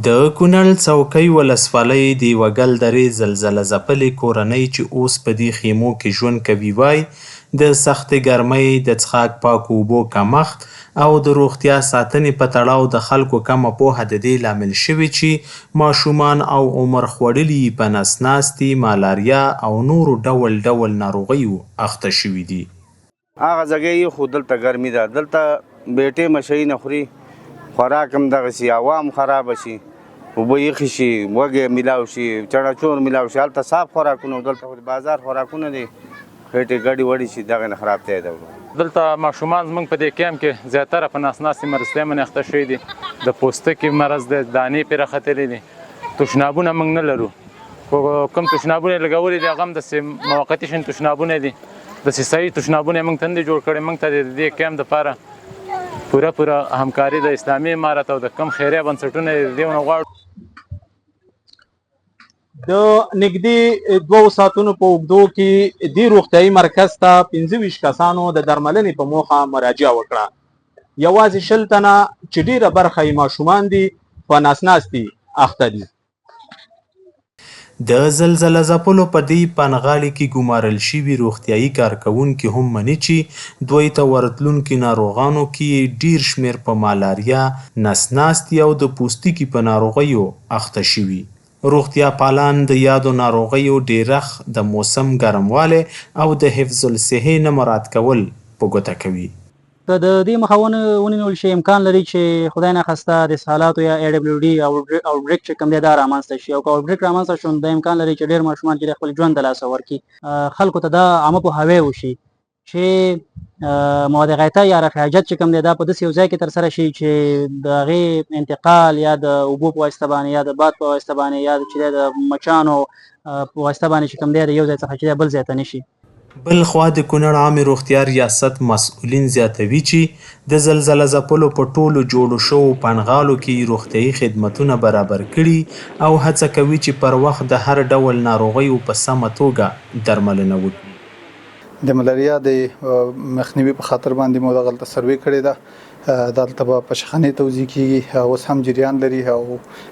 د کونړ څوکۍ ولسوالۍ د یوه ګل درې زلزله ځپلې کورنۍ چې اوس په دې خیمو کې ژوند کوي وایي د سختې ګرمۍ، د څښاک پاکو اوبو کمښت او د روغتیا ساتنې په تړاو د خلکو کمه پوهه د دې لامل شوي چې ماشومان او عمر خوړلي په نس ناستي، مالاریا او نورو ډول ډول ناروغیو اخته شوي دي. هغه ځای خو دلته ګرمي ده، دلته بیټې مشۍ نه خوري، خوراک هم دغسې، هوا هم خرابه شي، اوبه یخې شي، وږی میلاو شي، چړچور میلاو شي. هلته صاف خوراکونه، دلته خو د بازار خوراکونه دي، خېټې ګډې وډې شي، دغه نه خرابتیا ده. دلته ماشومان زموږ په دې کیمپ کې زیاتره په نس ناستې مرضتیا باندې اخته شوي دي. د پوستکي مرض دی، دانې پرې راختلي دي. تشنابونه موږ نه لرو، خو کوم تشنابونه یې لګولي دي هغه هم داسې موقتي شین تشنابونه دي، داسې صحیح تشنابونه یې موږ ته نه دي جوړ کړي. موږ ته د دې کیمپ دپاره پوره همکاري د اسلامي امارت او د کوم خیریه بنسټونه د دې ونه غواړو. د نږدې 2 ساعتونو په اوږدو کې دې روغتیایي مرکز ته 25 کسانو د درملنې په موخه مراجعه وکړه. یوازې 20 تنه چې ډیره برخه یې ماشومان دي په نس ناستي اخته دي. د زلزله ځپلو په دې پنغالي کې ګمارل شوي روغتیایي کارکوونکي هم مني چې دوی ته ورتلونکي ناروغانو کې ډیر شمیر په مالاریا، نس ناستي او د پوستکي په ناروغیو اخته شوي. روغتیا پالان د یادو ناروغیو ډیرښت، د موسم ګرموالی او د حفظ الصحې نه مراعات کول په ګوته کوي. که د دې مخه ونیول شي، امکان لري چې خدای ناخواسته د اسهالاتو یا AWD آوټبریک چې کوم دی دا رامنځته شي، او که آوټبریک رامنځته شو نو دا امکان لري چې ډېر ماشومان چې خپل ژوند د لاسه ورکړي. خلکو ته دا عامه پوهاوی وشي چې مواد غایطه یا رفع حاجت چې کوم دی دا په داسې یو ځای کې ترسره شي چې د هغې انتقال یا د اوبو په واسطه باندې یا د باد په واسطه باندې یا چې د مچانو په واسطه باندې چې کوم دی د یو ځای څخه چې بل ځای ته نه شي. بل خوا د کونړ عامې روغتیا ریاست مسؤلین زیاتوي چې د زلزله ځپلو په ټولو جوړو شوو پنغالو کې روغتیایي خدمتونه برابر کړي او هڅه کوي چې پر وخت د هر ډول ناروغیو په سمه توګه درملنه وکړي. د ملاریا د مخنیوي په خاطر باندې مو دغلته سروې کړې ده، دلته به په شخصنۍ توزیع کیږي، اوس هم جریان لري او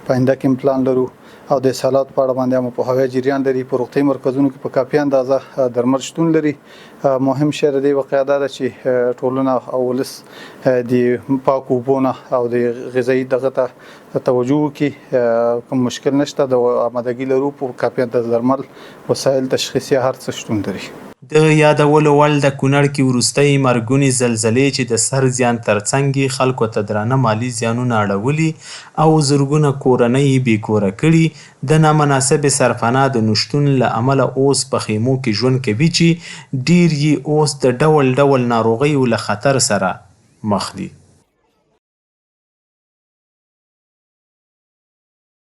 په آینده کې هم پلان لرو، او د اصالات په اړه باندې هم پوهاوی جریان لري. په روغتیایي مرکزونو کې په کافي اندازه درمل شتون لري. مهم شی د دې واقعه دا ده چې ټولنه او ولس د پاکو اوبو نه او د غذایي دغه ته توجه وکړي. کوم مشکل نشته، د آمادګي لرو، په کافي اندازه درمل، وسایل تشخیصي هر څه شتون لري. د یادولو وړ د کونړ کې وروستۍ مرګونې زلزلې چې د سر زیان ترڅنګ خلکو ته درانه مالي زیانونه اړولي او زرګونه کورنۍ یې بې کوره کړي، د نامناسبې سرپناه د نشتون له امله اوس په خیمو کې ژوند کوي چې ډیر یې اوس د ډول ډول ناروغیو له خطر سره مخ دي.